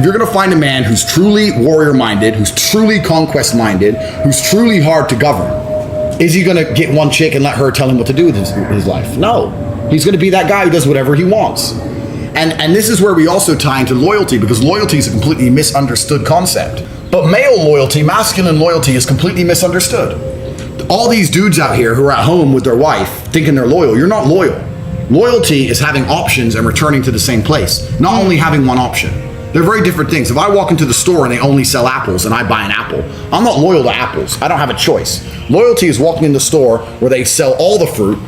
you're gonna find a man who's truly warrior-minded, who's truly conquest-minded, who's truly hard to govern. Is he gonna get one chick and let her tell him what to do with his life? No. He's gonna be that guy who does whatever he wants. And this is where we also tie into loyalty, because loyalty is a completely misunderstood concept. But male loyalty, masculine loyalty, is completely misunderstood. All these dudes out here who are at home with their wife thinking they're loyal, you're not loyal. Loyalty is having options and returning to the same place, not only having one option. They're very different things. If I walk into the store and they only sell apples and I buy an apple, I'm not loyal to apples. I don't have a choice. Loyalty is walking in the store where they sell all the fruit.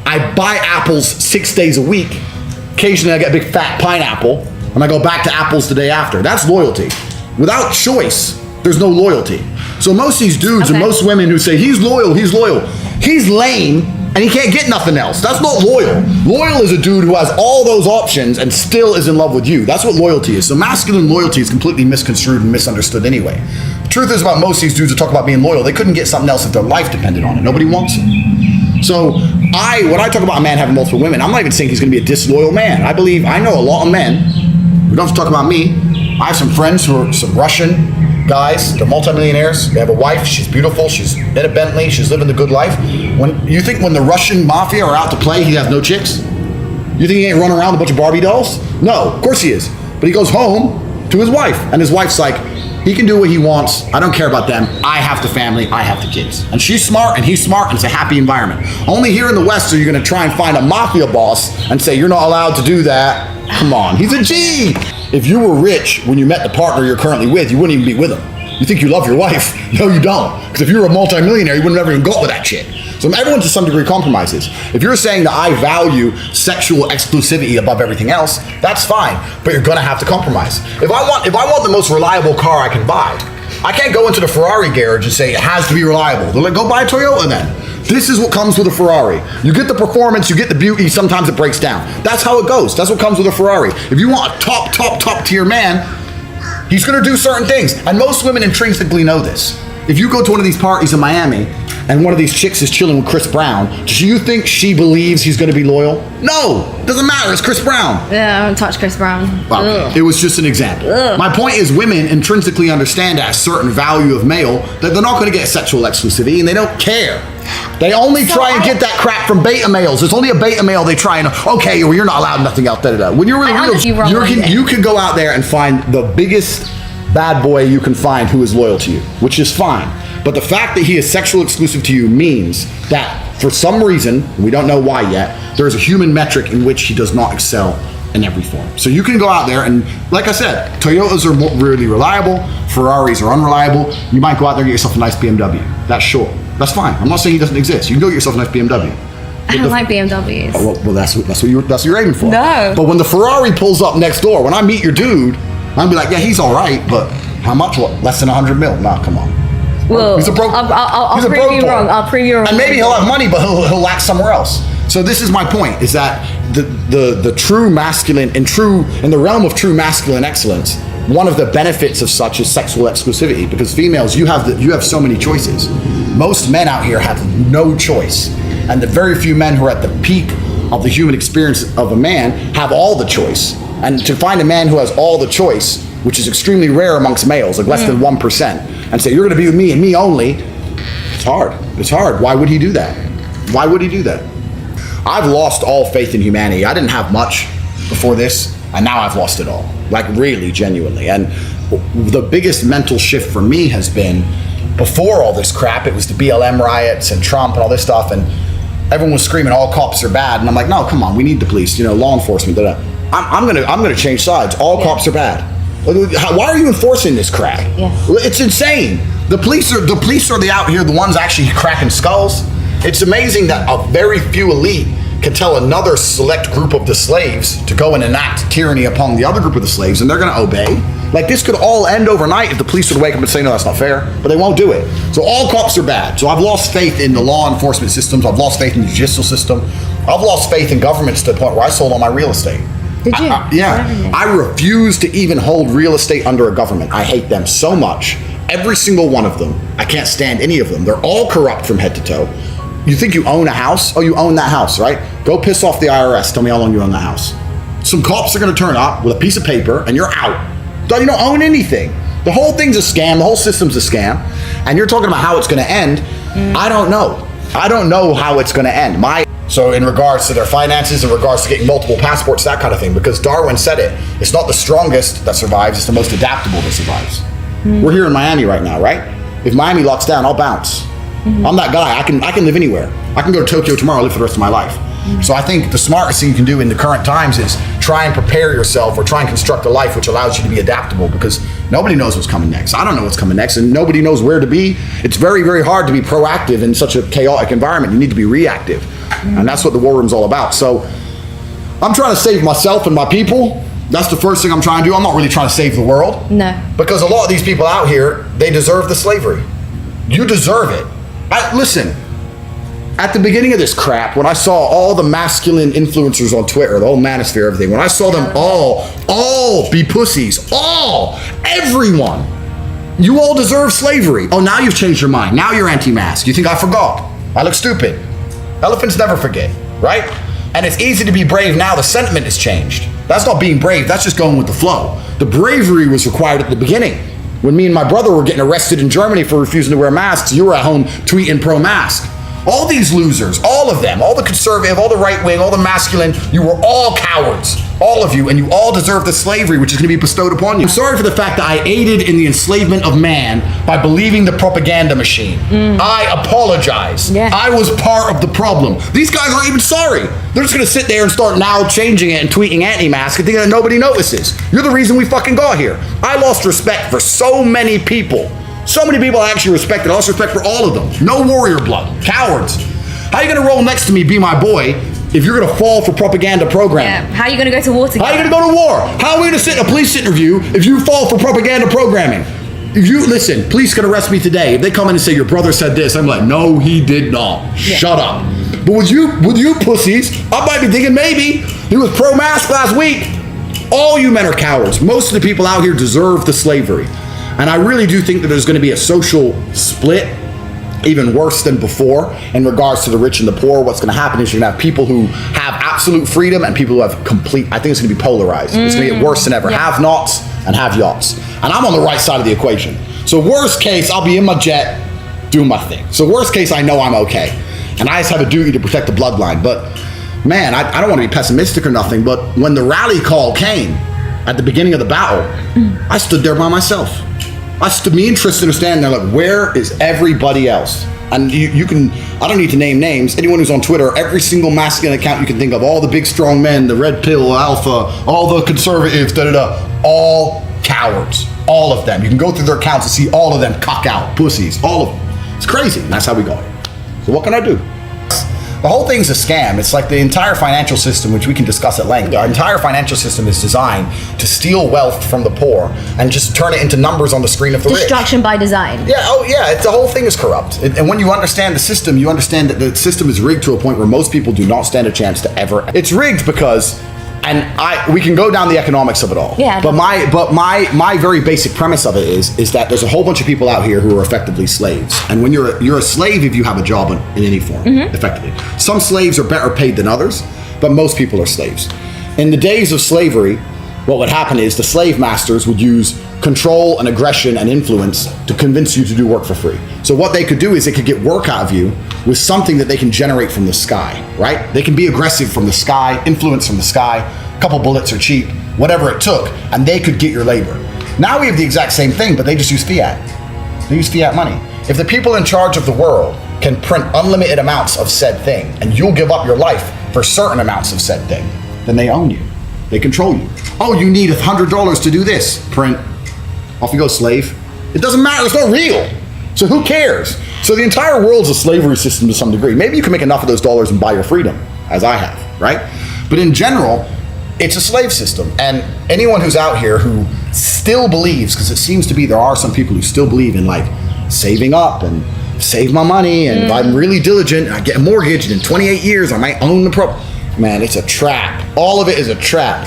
I buy apples 6 days a week. Occasionally I get a big fat pineapple and I go back to apples the day after. That's loyalty. Without choice, there's no loyalty. So most of these dudes and most women who say, he's loyal, he's lame and he can't get nothing else. That's not loyal. Loyal is a dude who has all those options and still is in love with you. That's what loyalty is. So masculine loyalty is completely misconstrued and misunderstood anyway. The truth is about most of these dudes who talk about being loyal, they couldn't get something else if their life depended on it. Nobody wants it. So when I talk about a man having multiple women, I'm not even saying he's gonna be a disloyal man. I know a lot of men. We don't have to talk about me. I have some friends who are some Russian guys. They're multimillionaires. They have a wife. She's beautiful. She's in a Bentley. She's living the good life. When the Russian mafia are out to play, he has no chicks? You think he ain't running around with a bunch of Barbie dolls? No, of course he is. But he goes home to his wife, and his wife's like, he can do what he wants. I don't care about them. I have the family. I have the kids. And she's smart and he's smart and it's a happy environment. Only here in the West are you going to try and find a mafia boss and say, you're not allowed to do that. Come on, he's a G. If you were rich when you met the partner you're currently with, you wouldn't even be with him. You think you love your wife? No, you don't. Because if you were a multimillionaire, you would never even go with that chick. So everyone to some degree compromises. If you're saying that I value sexual exclusivity above everything else, that's fine, but you're gonna have to compromise. If I want the most reliable car I can buy, I can't go into the Ferrari garage and say it has to be reliable. They're like, go buy a Toyota then. This is what comes with a Ferrari. You get the performance, you get the beauty, sometimes it breaks down. That's how it goes. That's what comes with a Ferrari. If you want a top tier man, he's gonna do certain things. And most women intrinsically know this. If you go to one of these parties in Miami and one of these chicks is chilling with Chris Brown, do you think she believes he's gonna be loyal? No, doesn't matter, it's Chris Brown. Yeah, I don't touch Chris Brown. It was just an example. My point is women intrinsically understand at a certain value of male that they're not gonna get sexual exclusivity and they don't care. They only try and get that crap from beta males. It's only a beta male they try and, okay, well, you're not allowed nothing else, da-da-da. When you're real, you can go out there and find the biggest bad boy you can find who is loyal to you, which is fine. But the fact that he is sexual exclusive to you means that for some reason, we don't know why yet, there is a human metric in which he does not excel in every form. So you can go out there and, like I said, Toyotas are really reliable, Ferraris are unreliable. You might go out there and get yourself a nice BMW. That's sure. That's fine. I'm not saying he doesn't exist. You can go get yourself a nice BMW. I don't like BMWs. Oh, well, that's what you're aiming for. No. But when the Ferrari pulls up next door, when I meet your dude, I'll be like, yeah, he's all right, but how much? What? Less than 100 mil? Nah, come on. Well, he's a broke. I'll prove you wrong. I'll prove you wrong. And maybe he'll have money, but he'll lack somewhere else. So this is my point: is that the true masculine in the realm of true masculine excellence, one of the benefits of such is sexual exclusivity. Because females, you have so many choices. Most men out here have no choice, and the very few men who are at the peak of the human experience of a man have all the choice. And to find a man who has all the choice, which is extremely rare amongst males, like less than 1%, and say, you're gonna be with me and me only, it's hard. It's hard. Why would he do that? Why would he do that? I've lost all faith in humanity. I didn't have much before this, and now I've lost it all. Like really, genuinely. And the biggest mental shift for me has been, before all this crap, it was the BLM riots and Trump and all this stuff, and everyone was screaming, all cops are bad. And I'm like, no, come on, we need the police, law enforcement, I'm gonna change sides. All cops are bad. Why are you enforcing this crap? Yeah. It's insane. The police are out here, the ones actually cracking skulls. It's amazing that a very few elite can tell another select group of the slaves to go and enact tyranny upon the other group of the slaves, and they're gonna obey. Like, this could all end overnight if the police would wake up and say, no, that's not fair, but they won't do it. So all cops are bad. So I've lost faith in the law enforcement systems. I've lost faith in the judicial system. I've lost faith in governments to the point where I sold all my real estate. Did you? Yeah. I refuse to even hold real estate under a government. I hate them so much. Every single one of them. I can't stand any of them. They're all corrupt from head to toe. You think you own a house? Oh, you own that house, right? Go piss off the IRS. Tell me how long you own that house. Some cops are gonna turn up with a piece of paper and you're out. You don't own anything. The whole thing's a scam. The whole system's a scam. And you're talking about how it's going to end. I don't know. I don't know how it's going to end. So in regards to their finances, in regards to getting multiple passports, that kind of thing, because Darwin said it. It's not the strongest that survives, it's the most adaptable that survives. We're here in Miami right now, right? If Miami locks down, I'll bounce. I'm that guy. I can live anywhere. I can go to Tokyo tomorrow, live for the rest of my life. So I think the smartest thing you can do in the current times is try and prepare yourself or try and construct a life which allows you to be adaptable, because nobody knows what's coming next. I don't know what's coming next, and nobody knows where to be. It's very, very hard to be proactive in such a chaotic environment. You need to be reactive. And that's what the war room's all about. So I'm trying to save myself and my people. That's the first thing I'm trying to do. I'm not really trying to save the world. No. Because a lot of these people out here, they deserve the slavery. You deserve it. Listen, at the beginning of this crap, when I saw all the masculine influencers on Twitter, the whole manosphere, everything, when I saw them all be pussies, everyone, you all deserve slavery. Oh, now you've changed your mind. Now you're anti-mask. You think I forgot? I look stupid. Elephants never forget, right? And it's easy to be brave now. The sentiment has changed. That's not being brave. That's just going with the flow. The bravery was required at the beginning. When me and my brother were getting arrested in Germany for refusing to wear masks, you were at home tweeting pro-mask. All these losers, all of them, all the conservative, all the right wing, all the masculine, you were all cowards, all of you, and you all deserve the slavery which is going to be bestowed upon you. I'm sorry for the fact that I aided in the enslavement of man by believing the propaganda machine. I apologize. Yeah. I was part of the problem. These guys aren't even sorry. They're just going to sit there and start now changing it and tweeting anti-mask and thinking that nobody notices. You're the reason we fucking got here. I lost respect for so many people. So many people I actually respected. I lost respect for all of them. No warrior blood. Cowards. How are you going to roll next to me, be my boy, if you're going to fall for propaganda programming? Yeah. How are you going to go to war together? How are you going to go to war? How are we going to sit in a police interview if you fall for propaganda programming? If you, listen, police can arrest me today. If they come in and say, your brother said this, I'm like, no, he did not. Yeah. Shut up. But with you pussies, I might be thinking maybe he was pro-mask last week. All you men are cowards. Most of the people out here deserve the slavery. And I really do think that there's going to be a social split, even worse than before, in regards to the rich and the poor. What's going to happen is you're going to have people who have absolute freedom and people who have complete, I think it's going to be polarized. It's going to get worse than ever. Yeah. Have-nots and have-yachts. And I'm on the right side of the equation. So worst case, I'll be in my jet doing my thing. So worst case, I know I'm okay. And I just have a duty to protect the bloodline. But man, I don't want to be pessimistic or nothing, but when the rally call came at the beginning of the battle, I stood there by myself. Me and Tristan are standing there like, where is everybody else? And you can, I don't need to name names. Anyone who's on Twitter, every single masculine account you can think of, all the big strong men, the red pill, alpha, all the conservatives, all cowards. All of them. You can go through their accounts and see all of them cock out, pussies, all of them. It's crazy. And that's how we go. So what can I do? The whole thing's a scam. It's like the entire financial system, which we can discuss at length. Our entire financial system is designed to steal wealth from the poor and just turn it into numbers on the screen of the rich. Destruction by design. Yeah, the whole thing is corrupt. And when you understand the system, you understand that the system is rigged to a point where most people do not stand a chance to ever. It's rigged because, we can go down the economics of it all. Yeah. But my very basic premise of it is that there's a whole bunch of people out here who are effectively slaves. And when you're a slave if you have a job in any form, effectively. Some slaves are better paid than others, but most people are slaves. In the days of slavery, what would happen is the slave masters would use control and aggression and influence to convince you to do work for free. So what they could do is they could get work out of you with something that they can generate from the sky, right? They can be aggressive from the sky, influence from the sky, a couple bullets are cheap, whatever it took, and they could get your labor. Now we have the exact same thing, but they just use fiat. They use fiat money. If the people in charge of the world can print unlimited amounts of said thing, and you'll give up your life for certain amounts of said thing, then they own you. They control you. Oh, you need $100 to do this. Print. Off you go, slave. It doesn't matter. It's not real. So who cares? So the entire world's a slavery system to some degree. Maybe you can make enough of those dollars and buy your freedom, as I have, right? But in general, it's a slave system. And anyone who's out here who still believes, because it seems to be there are some people who still believe in like saving up and save my money, and if I'm really diligent, I get a mortgage, and in 28 years I might own the property. Man, it's a trap. All of it is a trap.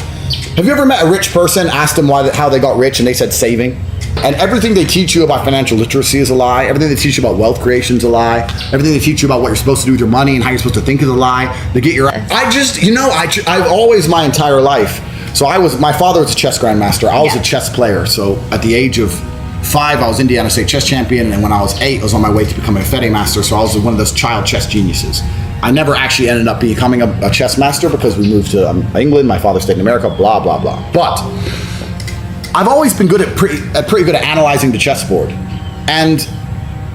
Have you ever met a rich person, asked them how they got rich, and they said saving? And everything they teach you about financial literacy is a lie. Everything they teach you about wealth creation is a lie. Everything they teach you about what you're supposed to do with your money and how you're supposed to think is a lie. They get your... I've always, my entire life, So my father was a chess grandmaster. I was a chess player. So at the age of 5, I was Indiana State chess champion. And when I was 8, I was on my way to becoming a FEDE master. So I was one of those child chess geniuses. I never actually ended up becoming a chess master because we moved to England. My father stayed in America, blah, blah, blah. But I've always been pretty good at analyzing the chessboard. And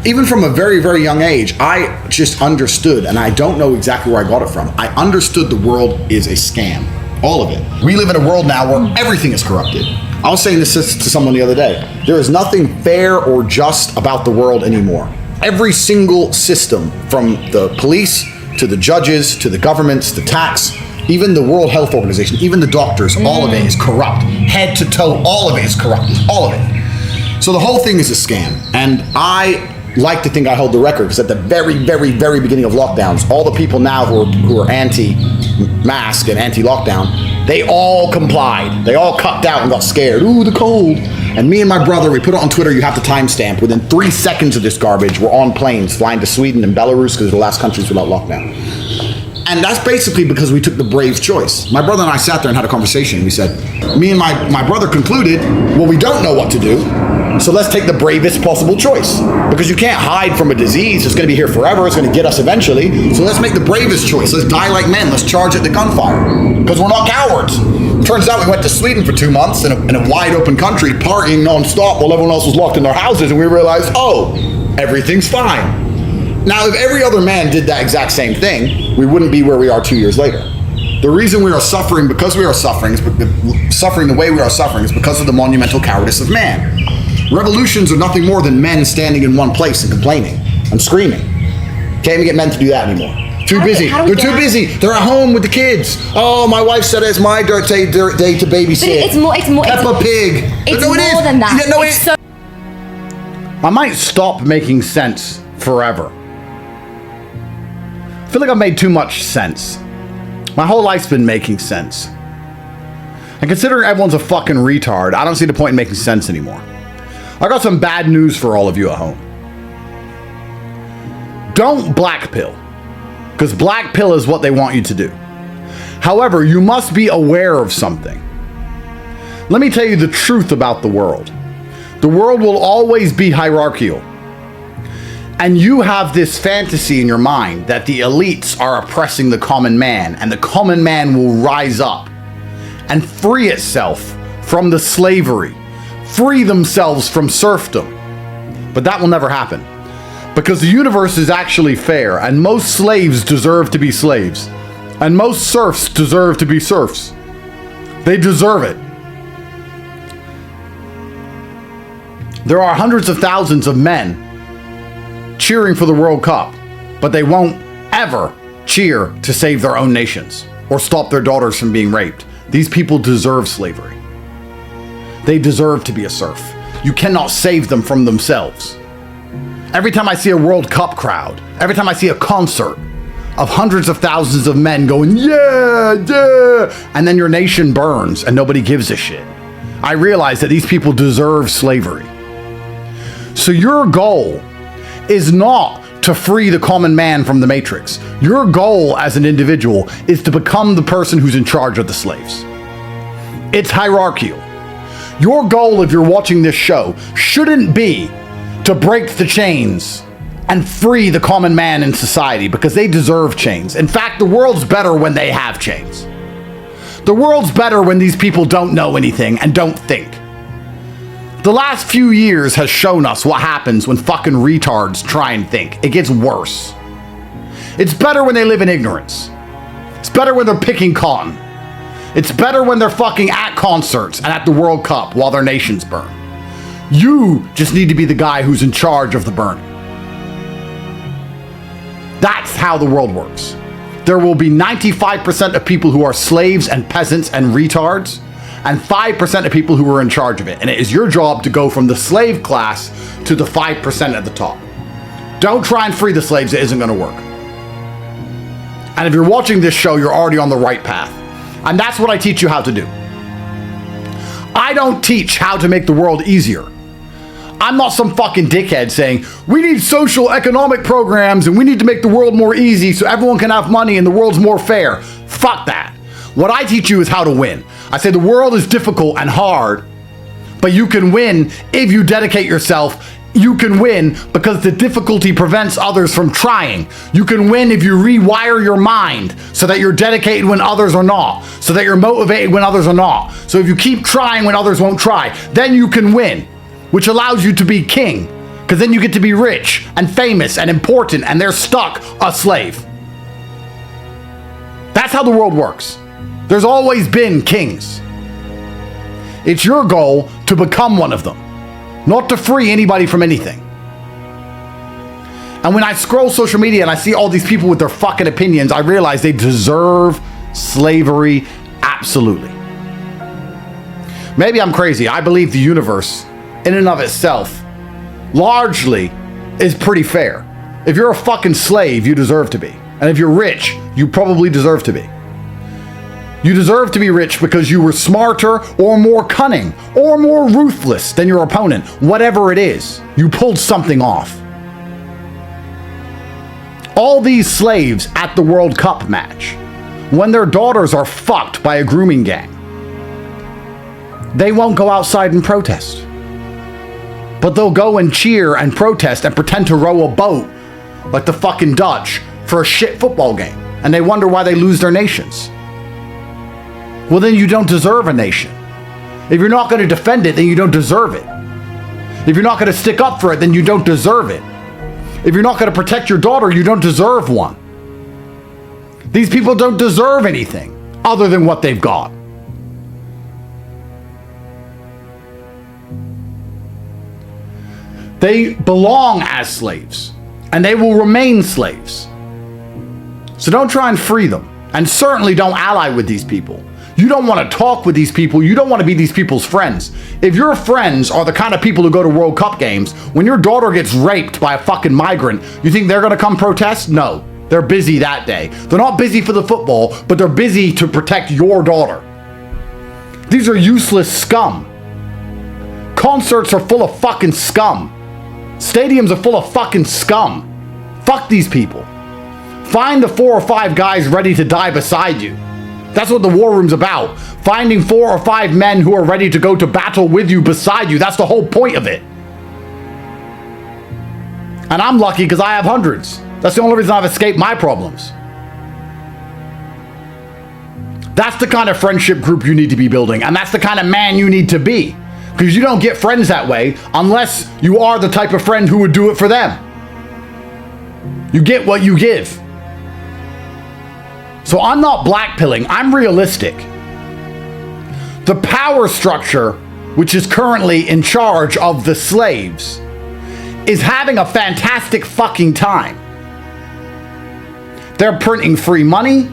even from a very, very young age, I just understood, and I don't know exactly where I got it from. I understood the world is a scam. All of it. We live in a world now where everything is corrupted. I was saying this to someone the other day. There is nothing fair or just about the world anymore. Every single system, from the police to the judges to the governments, the tax, even the World Health Organization, even the doctors, all of it is corrupt. Head to toe, all of it is corrupted. All of it. So the whole thing is a scam. And I like to think I hold the record, because at the very, very, very beginning of lockdowns, all the people now who are anti-mask and anti-lockdown, they all complied. They all cupped out and got scared. Ooh, the cold. And me and my brother, we put it on Twitter, you have to timestamp. Within 3 seconds of this garbage, we're on planes flying to Sweden and Belarus, because they're the last countries without lockdown. And that's basically because we took the brave choice. My brother and I sat there and had a conversation. We said, me and my brother concluded, well, we don't know what to do, so let's take the bravest possible choice. Because you can't hide from a disease. It's going to be here forever. It's going to get us eventually. So let's make the bravest choice. Let's die like men. Let's charge at the gunfire. Because we're not cowards. Turns out we went to Sweden for 2 months in a wide open country, partying nonstop while everyone else was locked in their houses, and we realized, oh, everything's fine. Now, if every other man did that exact same thing, we wouldn't be where we are 2 years later. The reason we are suffering because we are suffering, suffering the way we are suffering, is because of the monumental cowardice of man. Revolutions are nothing more than men standing in one place and complaining and screaming. Can't even get men to do that anymore. Too busy. They're too busy. They're at home with the kids. Oh, my wife said it's my day to babysit. But it's more. Peppa Pig. It's more than that. No, it's so. I might stop making sense forever. I feel like I've made too much sense. My whole life's been making sense. And considering everyone's a fucking retard, I don't see the point in making sense anymore. I got some bad news for all of you at home. Don't black pill, because black pill is what they want you to do. However, you must be aware of something. Let me tell you the truth about the world. The world will always be hierarchical. And you have this fantasy in your mind that the elites are oppressing the common man, and the common man will rise up and free itself from the slavery, free themselves from serfdom. But that will never happen, because the universe is actually fair, and most slaves deserve to be slaves, and most serfs deserve to be serfs. They deserve it. There are hundreds of thousands of men cheering for the World Cup, but they won't ever cheer to save their own nations or stop their daughters from being raped. These people deserve slavery. They deserve to be a serf. You cannot save them from themselves. Every time I see a World Cup crowd, every time I see a concert of hundreds of thousands of men going, yeah, yeah, and then your nation burns and nobody gives a shit, I realize that these people deserve slavery. So your goal is not to free the common man from the matrix. Your goal as an individual is to become the person who's in charge of the slaves. It's hierarchical. Your goal, if you're watching this show, shouldn't be to break the chains and free the common man in society, because they deserve chains. In fact, the world's better when they have chains. The world's better when these people don't know anything and don't think. The last few years has shown us what happens when fucking retards try and think. It gets worse. It's better when they live in ignorance. It's better when they're picking cotton. It's better when they're fucking at concerts and at the World Cup while their nations burn. You just need to be the guy who's in charge of the burning. That's how the world works. There will be 95% of people who are slaves and peasants and retards, and 5% of people who are in charge of it. And it is your job to go from the slave class to the 5% at the top. Don't try and free the slaves. It isn't going to work. And if you're watching this show, you're already on the right path. And that's what I teach you how to do. I don't teach how to make the world easier. I'm not some fucking dickhead saying, we need social economic programs and we need to make the world more easy so everyone can have money and the world's more fair. Fuck that. What I teach you is how to win. I say the world is difficult and hard, but you can win if you dedicate yourself. You can win because the difficulty prevents others from trying. You can win if you rewire your mind so that you're dedicated when others are not, so that you're motivated when others are not. So if you keep trying when others won't try, then you can win, which allows you to be king, because then you get to be rich and famous and important, and they're stuck a slave. That's how the world works. There's always been kings. It's your goal to become one of them, not to free anybody from anything. And when I scroll social media and I see all these people with their fucking opinions, I realize they deserve slavery absolutely. Maybe I'm crazy. I believe the universe, in and of itself, largely is pretty fair. If you're a fucking slave, you deserve to be. And if you're rich, you probably deserve to be. You deserve to be rich because you were smarter or more cunning or more ruthless than your opponent. Whatever it is, you pulled something off. All these slaves at the World Cup match, when their daughters are fucked by a grooming gang, they won't go outside and protest. But they'll go and cheer and protest and pretend to row a boat like the fucking Dutch for a shit football game. And they wonder why they lose their nations. Well, then you don't deserve a nation. If you're not going to defend it, then you don't deserve it. If you're not going to stick up for it, then you don't deserve it. If you're not going to protect your daughter, you don't deserve one. These people don't deserve anything other than what they've got. They belong as slaves, and they will remain slaves. So don't try and free them, and certainly don't ally with these people. You don't want to talk with these people. You don't want to be these people's friends. If your friends are the kind of people who go to World Cup games, when your daughter gets raped by a fucking migrant, you think they're going to come protest? No, they're busy that day. They're not busy for the football, but they're busy to protect your daughter. These are useless scum. Concerts are full of fucking scum. Stadiums are full of fucking scum. Fuck these people. Find the 4 or 5 guys ready to die beside you. That's what the war room's about. Finding 4 or 5 men who are ready to go to battle with you, beside you. That's the whole point of it. And I'm lucky because I have hundreds. That's the only reason I've escaped my problems. That's the kind of friendship group you need to be building. And that's the kind of man you need to be. Because you don't get friends that way unless you are the type of friend who would do it for them. You get what you give. So I'm not blackpilling, I'm realistic. The power structure, which is currently in charge of the slaves, is having a fantastic fucking time. They're printing free money.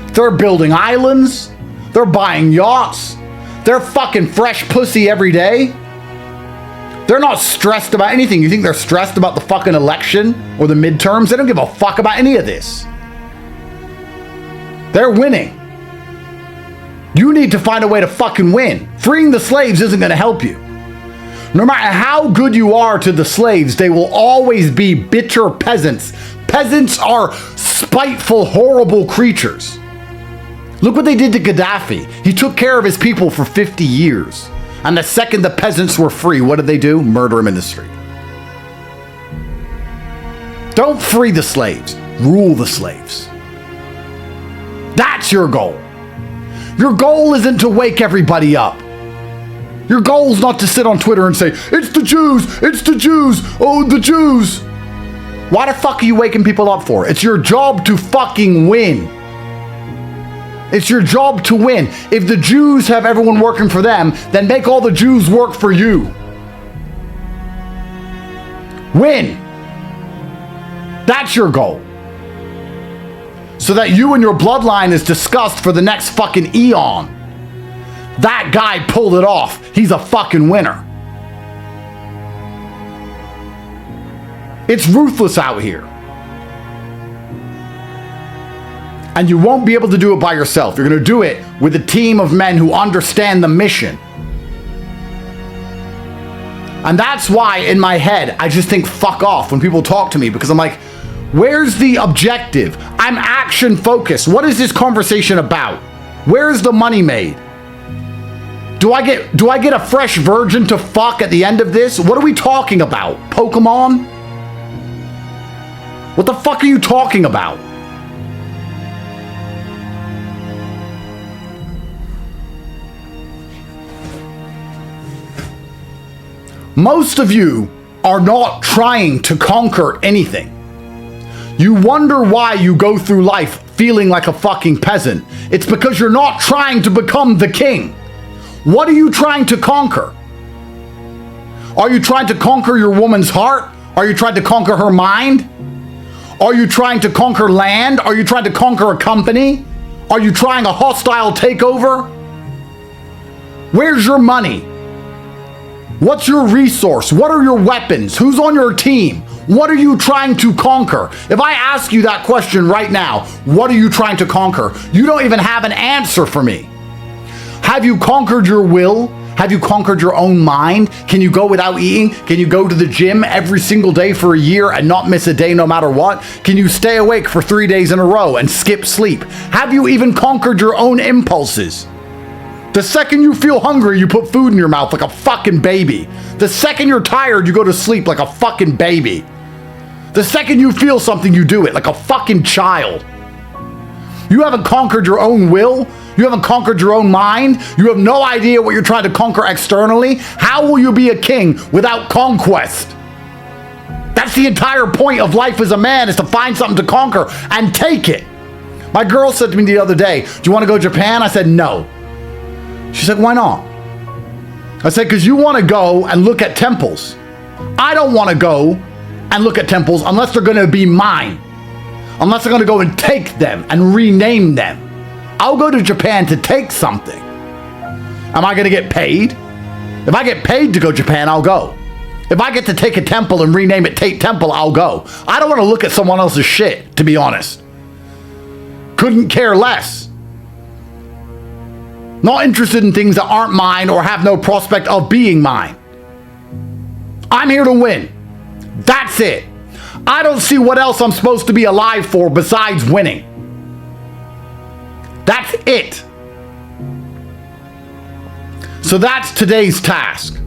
They're building islands. They're buying yachts. They're fucking fresh pussy every day. They're not stressed about anything. You think they're stressed about the fucking election or the midterms? They don't give a fuck about any of this. They're winning. You need to find a way to fucking win. Freeing the slaves isn't going to help you. No matter how good you are to the slaves, they will always be bitter peasants. Peasants are spiteful, horrible creatures. Look what they did to Gaddafi. He took care of his people for 50 years. And the second the peasants were free, what did they do? Murder him in the street. Don't free the slaves. Rule the slaves. That's your goal. Your goal isn't to wake everybody up. Your goal is not to sit on Twitter and say, it's the Jews, it's the Jews, oh, the Jews. Why the fuck are you waking people up for? It's your job to fucking win. It's your job to win. If the Jews have everyone working for them, then make all the Jews work for you. Win. That's your goal. So that you and your bloodline is discussed for the next fucking eon. That guy pulled it off. He's a fucking winner. It's ruthless out here. And you won't be able to do it by yourself. You're going to do it with a team of men who understand the mission. And that's why in my head, I just think fuck off when people talk to me, because I'm like, where's the objective? I'm action focused. What is this conversation about? Where's the money made? Do I get a fresh virgin to fuck at the end of this? What are we talking about? Pokemon? What the fuck are you talking about? Most of you are not trying to conquer anything. You wonder why you go through life feeling like a fucking peasant. It's because you're not trying to become the king. What are you trying to conquer? Are you trying to conquer your woman's heart? Are you trying to conquer her mind? Are you trying to conquer land? Are you trying to conquer a company? Are you trying a hostile takeover? Where's your money? What's your resource? What are your weapons? Who's on your team? What are you trying to conquer? If I ask you that question right now, what are you trying to conquer? You don't even have an answer for me. Have you conquered your will? Have you conquered your own mind? Can you go without eating? Can you go to the gym every single day for a year and not miss a day no matter what? Can you stay awake for 3 days in a row and skip sleep? Have you even conquered your own impulses? The second you feel hungry, you put food in your mouth like a fucking baby. The second you're tired, you go to sleep like a fucking baby. The second you feel something, you do it like a fucking child. You haven't conquered your own will. You haven't conquered your own mind. You have no idea what you're trying to conquer externally. How will you be a king without conquest? That's the entire point of life as a man, is to find something to conquer and take it. My girl said to me the other day, do you want to go to Japan? I said, no. She said, why not? I said, because you want to go and look at temples. I don't want to go and look at temples unless they're going to be mine. Unless I'm going to go and take them and rename them. I'll go to Japan to take something. Am I going to get paid? If I get paid to go to Japan, I'll go. If I get to take a temple and rename it Tate Temple, I'll go. I don't want to look at someone else's shit, to be honest. Couldn't care less. Not interested in things that aren't mine or have no prospect of being mine. I'm here to win. That's it. I don't see what else I'm supposed to be alive for besides winning. That's it. So that's today's task.